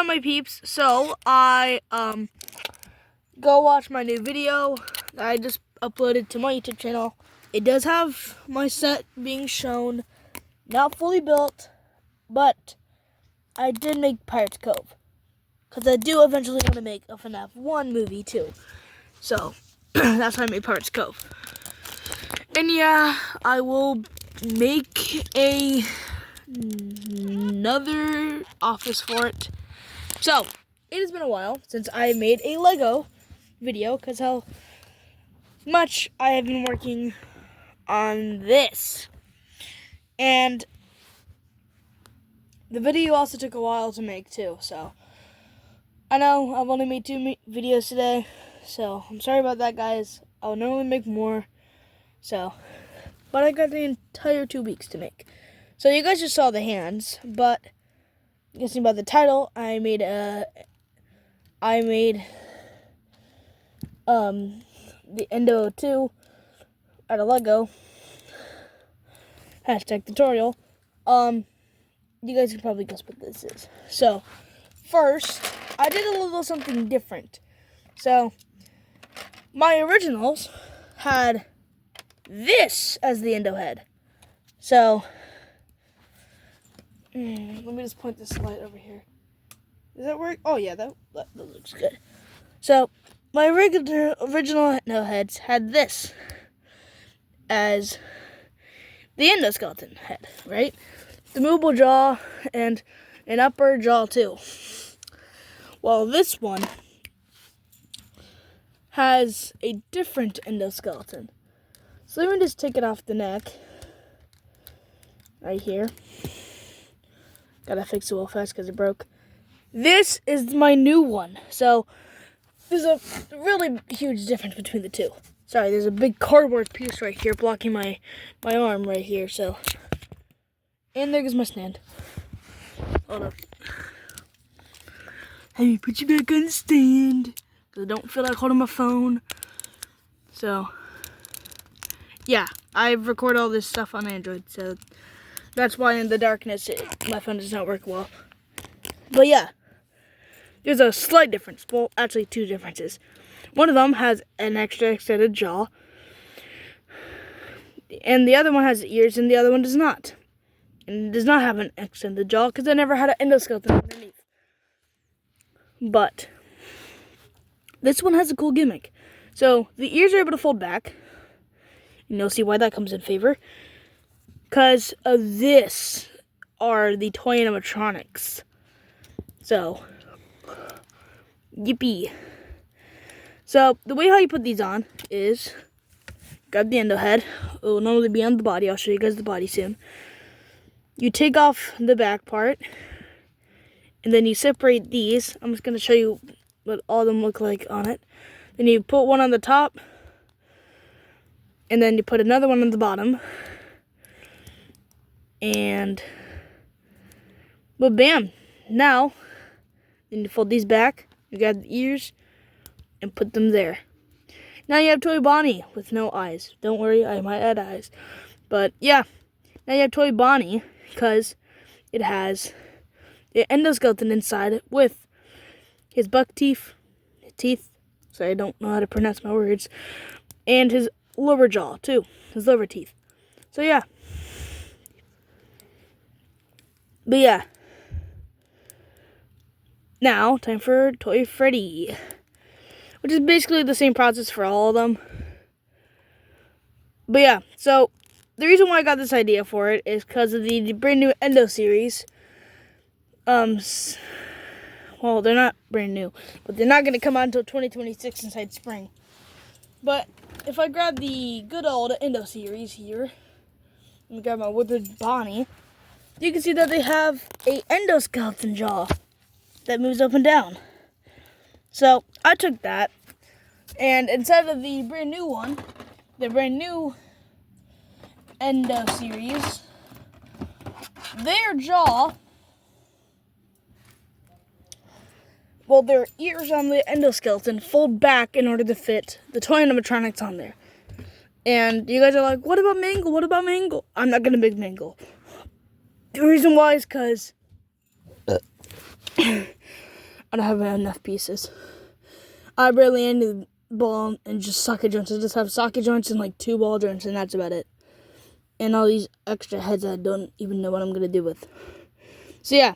my peeps? So I go watch my new video that I just uploaded to my YouTube channel. It does have my set being shown, not fully built, but I did make Pirates Cove because I do eventually want to make a FNAF 1 movie too. So that's why I made Pirates Cove. And yeah, I will make another office for it. So it has been a while since I made a Lego video because how much I have been working on this. And the video also took a while to make too, so I know I've only made 2 videos today, so I'm sorry about that, guys. I would normally make more, but I got the entire 2 weeks to make. So you guys just saw the hands, but guessing about the title, I made the endo 2 out of Lego. Hashtag tutorial. You guys can probably guess what this is. So, first, I did a little something different. So, my originals had this as the endo head. So, let me just point this light over here. Does that work? Oh yeah, that looks good. So, my original endo heads had this as the endoskeleton head, right? The movable jaw and an upper jaw too. Well, this one has a different endoskeleton. So let me just take it off the neck. Right here. Gotta fix it real fast because it broke. This is my new one. So there's a really huge difference between the two. Sorry, there's a big cardboard piece right here blocking my arm right here, so. And there goes my stand. Hold up. Let me put you back on the stand, because I don't feel like holding my phone. So, yeah, I record all this stuff on Android, so that's why in the darkness my phone does not work well. But yeah, there's a slight difference. Well, actually 2 differences. One of them has an extra extended jaw, and the other one has ears, and the other one does not. And it does not have an extended jaw because I never had an endoskeleton underneath. But this one has a cool gimmick. So the ears are able to fold back, and you'll see why that comes in favor. Because of this are the toy animatronics. So, yippee. So the way how you put these on is grab the endo head. It will normally be on the body. I'll show you guys the body soon. You take off the back part, and then you separate these. I'm just going to show you what all of them look like on it. Then you put one on the top, and then you put another one on the bottom. And, well, bam. Now, then you fold these back, you grab the ears, and put them there. Now you have Toy Bonnie with no eyes. Don't worry, I might add eyes. But, yeah, now you have Toy Bonnie, because it has the endoskeleton inside with his buck teeth. Sorry, I don't know how to pronounce my words. And his lower jaw, too. His lower teeth. So, yeah. But, yeah. Now, time for Toy Freddy. Which is basically the same process for all of them. But, yeah. So, the reason why I got this idea for it is because of the brand new Endo series. Well, they're not brand new, but they're not going to come out until 2026 inside spring. But if I grab the good old Endo series here, and grab my withered Bonnie, you can see that they have a endoskeleton jaw that moves up and down. So I took that, and instead of the brand new one, the brand new Endo series, their jaw, well, their ears on the endoskeleton fold back in order to fit the toy animatronics on there. And you guys are like, what about Mangle? What about Mangle? I'm not going to make Mangle. The reason why is because I don't have enough pieces. I barely any ball and just socket joints. I just have socket joints and like 2 ball joints, and that's about it. And all these extra heads I don't even know what I'm gonna do with. So yeah,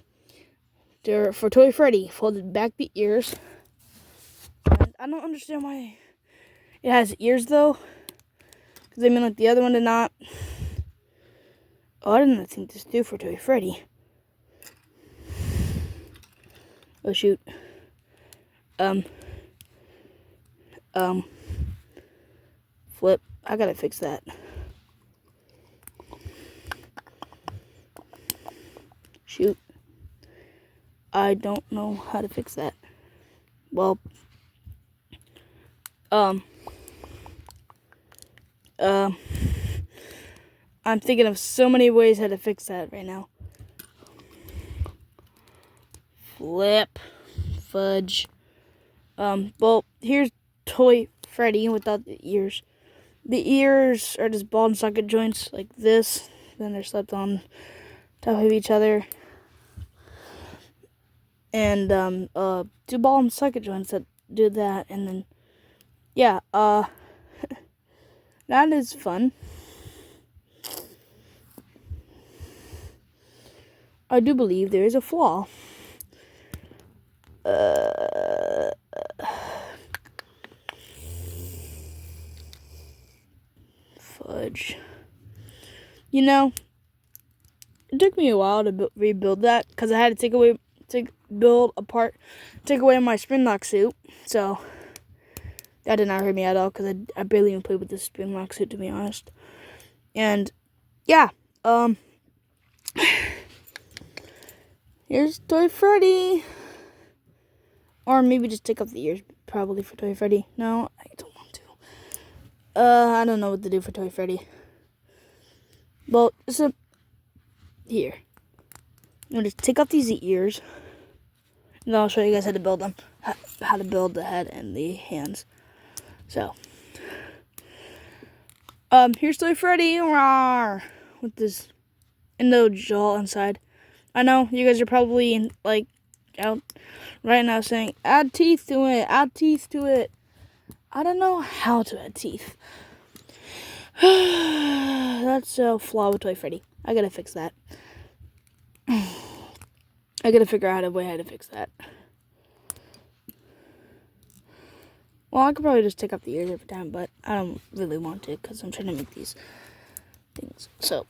for Toy Freddy, folded back the ears. And I don't understand why it has ears though, because I mean like the other one did not. Oh, I didn't think this do for Toy Freddy. Oh shoot. Flip. I gotta fix that. Shoot. I don't know how to fix that. Well, I'm thinking of so many ways how to fix that right now. Flip. Fudge. Well, here's Toy Freddy without the ears. The ears are just ball and socket joints like this. Then they're slapped on top of each other. And 2 ball and socket joints that do that. And then, yeah, that is fun. I do believe there is a flaw. Fudge. You know, it took me a while to rebuild that because I had to take away my spring lock suit. So that did not hurt me at all because I barely even played with this spring lock suit, to be honest. And yeah, here's Toy Freddy. Or maybe just take off the ears, probably, for Toy Freddy. No, I don't want to. I don't know what to do for Toy Freddy. Well, so here. I'm going to take off these ears. And then I'll show you guys how to build them. How to build the head and the hands. So. Here's Toy Freddy. Rawr, with this endo jaw inside. I know, you guys are probably, like, out right now saying, add teeth to it. Add teeth to it. I don't know how to add teeth. That's a flaw with Toy Freddy. I gotta fix that. I gotta figure out a way how to fix that. Well, I could probably just take off the ears every time, but I don't really want to because I'm trying to make these things. So,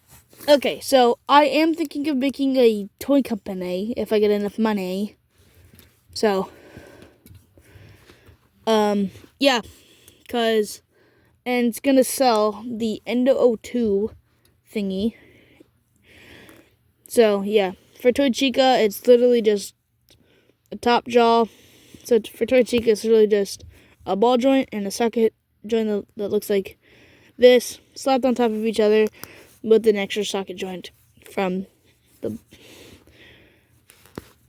okay, so I am thinking of making a toy company if I get enough money. So, yeah, because, and it's gonna sell the endo 2 thingy. So, yeah, for Toy Chica, it's literally just a top jaw. So, for Toy Chica, it's really just a ball joint and a socket joint that looks like this, slapped on top of each other with an extra socket joint from the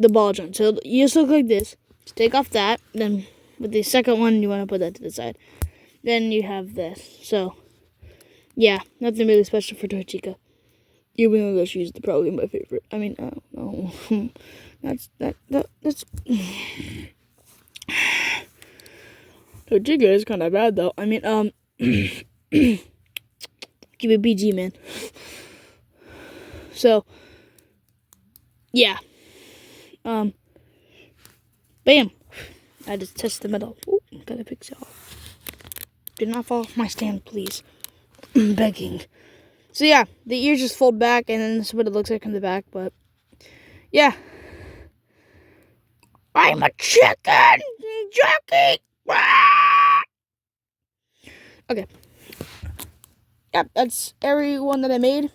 ball joint. So, you just look like this. Just take off that, then with the second one, you want to put that to the side. Then you have this. So, yeah, nothing really special for Toy Chica. Even though those shoes are probably my favorite. I mean, I don't know. that's Toy Chica is kind of bad though. I mean, keep it PG, man. So, yeah. Bam. I just touched the metal. Ooh, gotta fix y'all. Do not fall off my stand, please. I'm begging. So yeah, the ears just fold back, and then this is what it looks like in the back, but yeah. I'm a chicken jockey! Okay. Yep, that's every one that I made.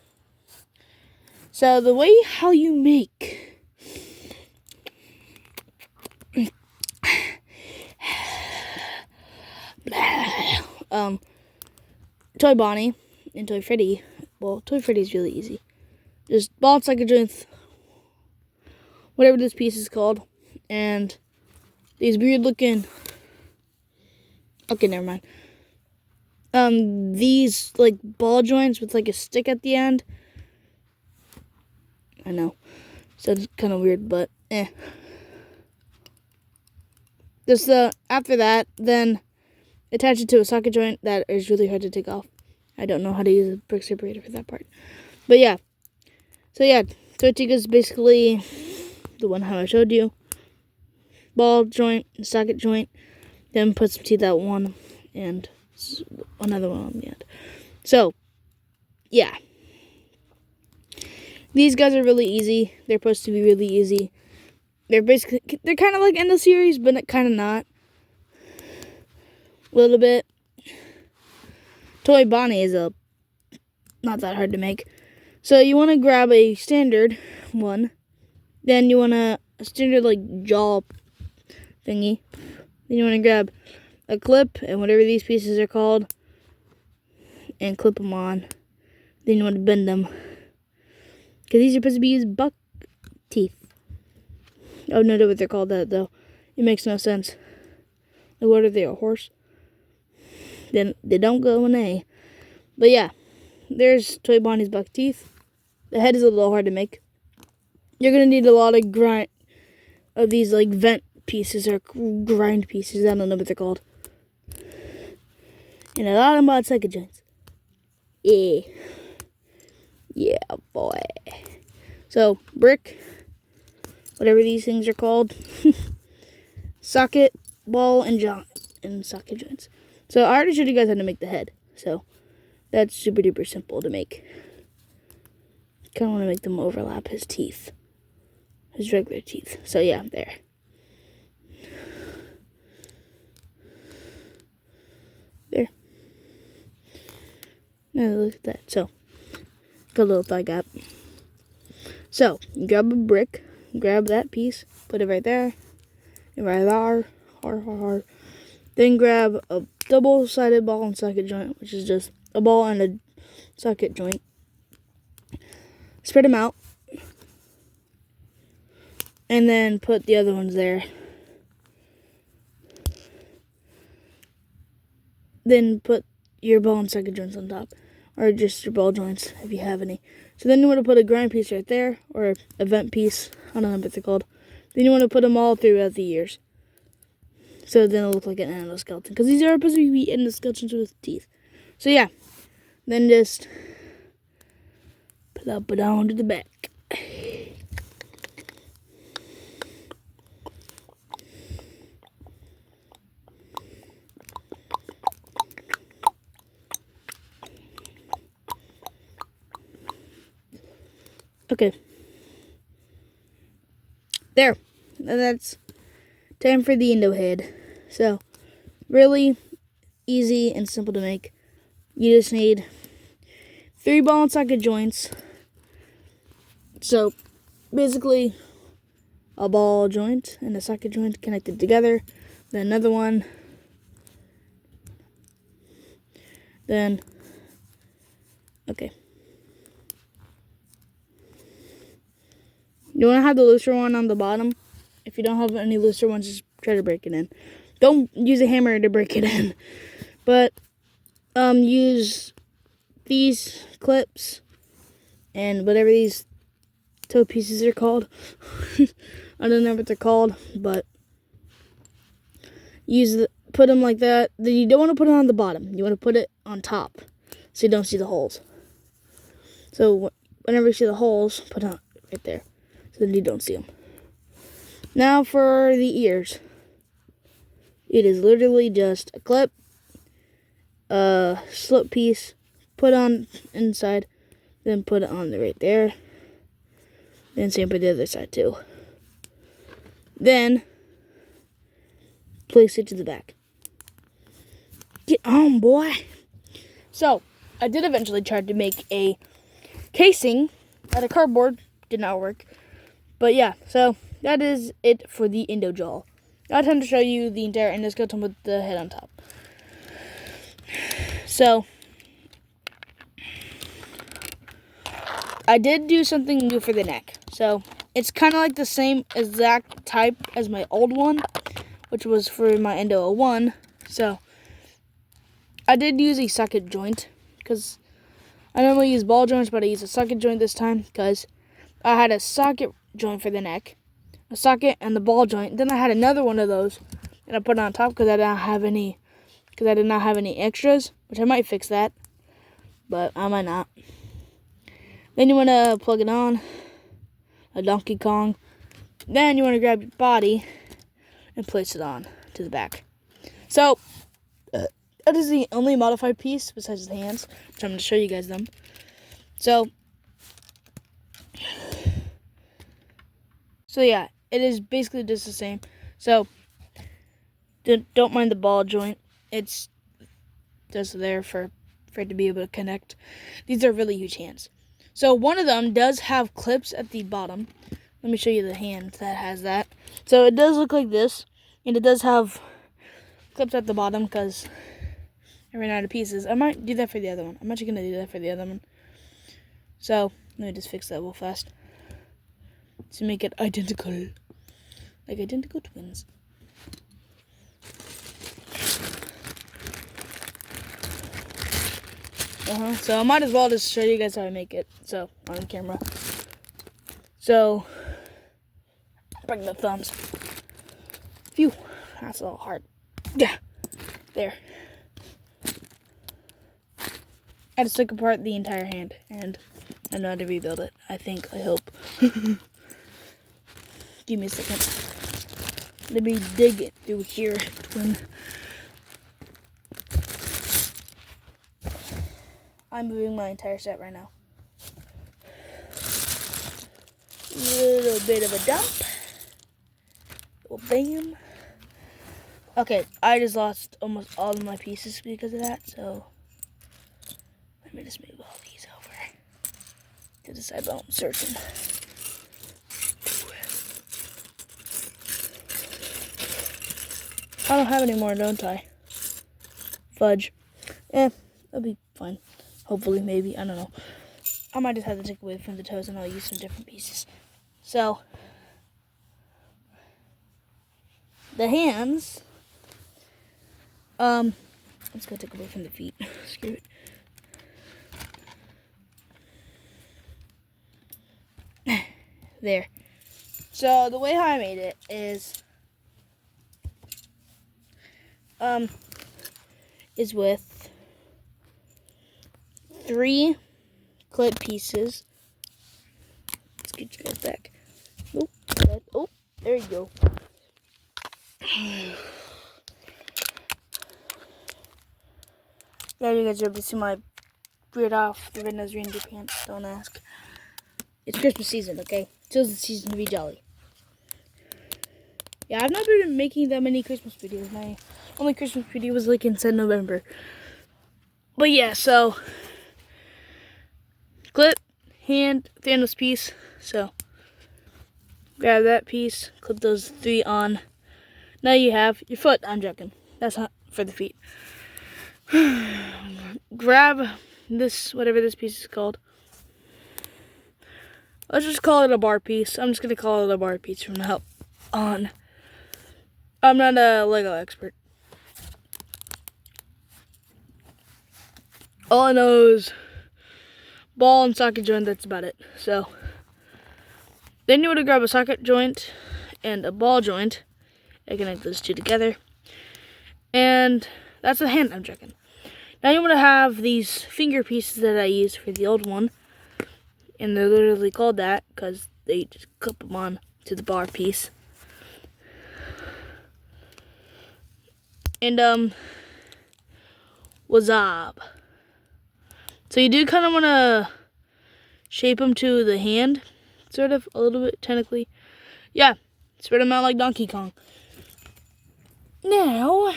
So the way how you make Toy Bonnie and Toy Freddy. Well, Toy Freddy's really easy. Just ball and socket joints, whatever this piece is called, and these weird looking. Okay, never mind. These like ball joints with like a stick at the end. I know, sounds kind of weird, but eh. after that, then attach it to a socket joint that is really hard to take off. I don't know how to use a brick separator for that part. But yeah. So yeah, Tortiga is basically the one how I showed you. Ball joint, socket joint, then put some teeth out one, and another one on the end. So, yeah. These guys are really easy. They're supposed to be really easy. They're kind of like Endo series, but kind of not. A little bit. Toy Bonnie is not that hard to make. So you want to grab a standard one. Then you want a standard like jaw thingy. Then you want to grab a clip and whatever these pieces are called and clip them on. Then you want to bend them. Because these are supposed to be used buck teeth. Oh, no, what they're called that, though. It makes no sense. Like, what are they, a horse? Then they don't go in A. But yeah, there's Toy Bonnie's buck teeth. The head is a little hard to make. You're going to need a lot of grind of these, like, vent pieces or grind pieces. I don't know what they're called. And a lot of mod socket joints. Yeah. Yeah, boy. So, brick, whatever these things are called, socket, ball, and socket joints. So, I already showed you guys how to make the head. So, that's super duper simple to make. Kind of want to make them overlap his teeth. His regular teeth. So, yeah, there. There. Now, look at that. So, got a little thigh gap. So, you grab a brick, grab that piece, put it right there, and right there, Then grab a double-sided ball and socket joint, which is just a ball and a socket joint. Spread them out, and then put the other ones there. Then put your ball and socket joints on top, or just your ball joints if you have any. So then you want to put a grind piece right there, or a vent piece. I don't know what they're called. Then you want to put them all throughout the ears. So then it'll look like an endoskeleton. Because these are supposed to be endoskeletons with teeth. So yeah. Then just plop it on to the back. Okay. There. And that's time for the endo head. So, really easy and simple to make. You just need 3 ball and socket joints. So, basically, a ball joint and a socket joint connected together. Then another one. Then, okay. You want to have the looser one on the bottom. If you don't have any looser ones, just try to break it in. Don't use a hammer to break it in. But use these clips and whatever these toe pieces are called. I don't know what they're called, but put them like that. Then you don't want to put it on the bottom. You want to put it on top so you don't see the holes. So whenever you see the holes, put it right there. So then you don't see them. Now for the ears. It is literally just a clip, a slip piece, put on inside, then put it on right there. Then same for the other side too. Then place it to the back. Get on, boy. So I did eventually try to make a casing out of cardboard. Did not work. But yeah, so that is it for the endo jaw. I tend to show you the entire endoskeleton with the head on top. So, I did do something new for the neck. So, it's kind of like the same exact type as my old one, which was for my Endo 01. So, I did use a socket joint, because I normally use ball joints, but I used a socket joint this time, because I had a socket joint for the neck, a socket and the ball joint. Then I had another one of those and I put it on top because I did not have any extras, which I might fix that, but I might not. Then you want to plug it on, a Donkey Kong. Then you want to grab your body and place it on to the back. So that is the only modified piece besides the hands, which I'm going to show you guys them. So yeah, it is basically just the same. So don't mind the ball joint. It's just there for it to be able to connect. These are really huge hands. So one of them does have clips at the bottom. Let me show you the hand that has that. So it does look like this, and it does have clips at the bottom because I ran out of pieces. I might do that for the other one. I'm actually going to do that for the other one. So let me just fix that real fast to make it identical, like identical twins. So I might as well just show you guys how I make it. So on camera. So bring the thumbs. Phew, that's a little hard. Yeah, there. I just took apart the entire hand, and I know how to rebuild it. I hope. Give me a second. Let me dig it through here. I'm moving my entire set right now. Little bit of a dump. Little bam. Okay, I just lost almost all of my pieces because of that, so let me just move all these over to the side while I'm searching. I don't have any more, don't I? Fudge. That'll be fine. Hopefully, maybe. I don't know. I might just have to take away from the toes and I'll use some different pieces. So, the hands. I'm just gonna take away from the feet. Screw it. There. So, the way how I made it is with 3 clip pieces. Let's get you guys back. Oh, there you go. Yeah, you guys are able to see my beard off the red-nosed reindeer pants. Don't ask. It's Christmas season, okay? It's the season to be jolly. Yeah, I've not been making that many Christmas videos. My only Christmas video was like in November. But yeah, so clip, hand, Thanos piece. So grab that piece, clip those 3 on. Now you have your foot. I'm joking. That's not for the feet. Grab this, whatever this piece is called. Let's just call it a bar piece. I'm just going to call it a bar piece from now on. I'm not a Lego expert. All I know is ball and socket joint, that's about it. So then you want to grab a socket joint and a ball joint and connect those 2 together. And that's the hand I'm checking. Now you want to have these finger pieces that I used for the old one. And they're literally called that because they just clip them on to the bar piece. And wazab. So you do kind of want to shape them to the hand, sort of, a little bit, technically. Yeah, spread them out like Donkey Kong. Now,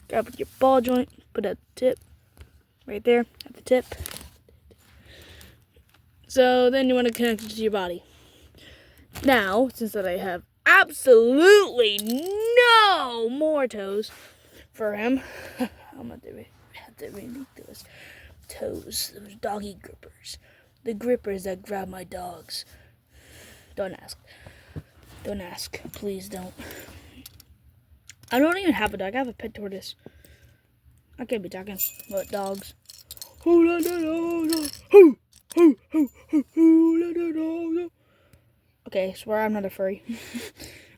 grab your ball joint, put at the tip, right there, at the tip. So then you want to connect it to your body. Now, since that I have absolutely no more toes for him, I'm going to have to remake those toes, those doggy grippers. The grippers that grab my dogs. Don't ask. Don't ask. Please don't. I don't even have a dog. I have a pet tortoise. I can't be talking about dogs. Okay, I swear I'm not a furry.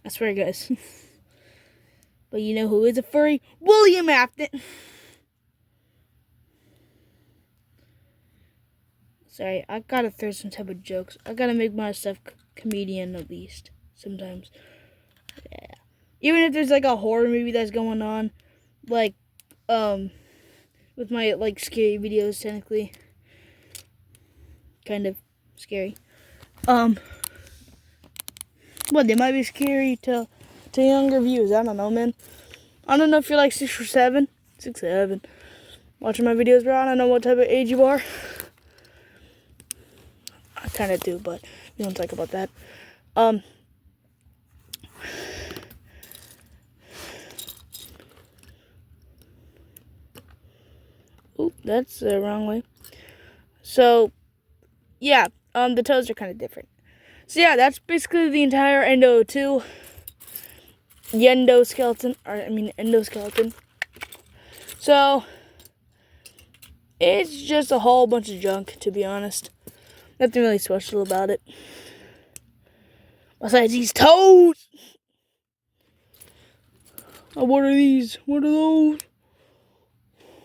I swear, guys. But you know who is a furry? William Afton. Sorry, I gotta throw some type of jokes. I gotta make myself comedian at least sometimes. Yeah. Even if there's like a horror movie that's going on, like with my like scary videos, technically, kind of scary. Well, they might be scary to younger viewers. I don't know, man. I don't know if you're like 6 or 7, 6, 7, watching my videos, bro. I don't know what type of age you are. I kind of do, but we don't talk about that. Oop, that's the wrong way. So, yeah, the toes are kind of different. So yeah, that's basically the entire endo 2. The endoskeleton. So, it's just a whole bunch of junk, to be honest. Nothing really special about it. Besides these toes! Oh, what are these? What are those?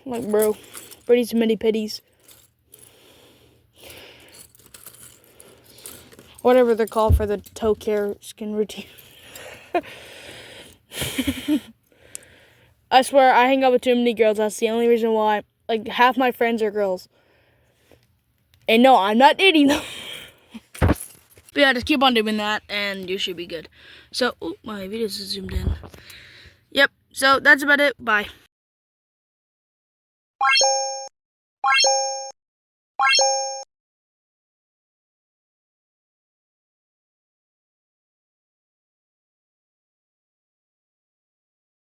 Like, bro, pretty some many pitties. Whatever they're called for the toe care skin routine. I swear, I hang out with too many girls. That's the only reason why. Like, half my friends are girls. And no, I'm not dating them. But yeah, just keep on doing that, and you should be good. So, oh, my videos is zoomed in. Yep, so that's about it. Bye.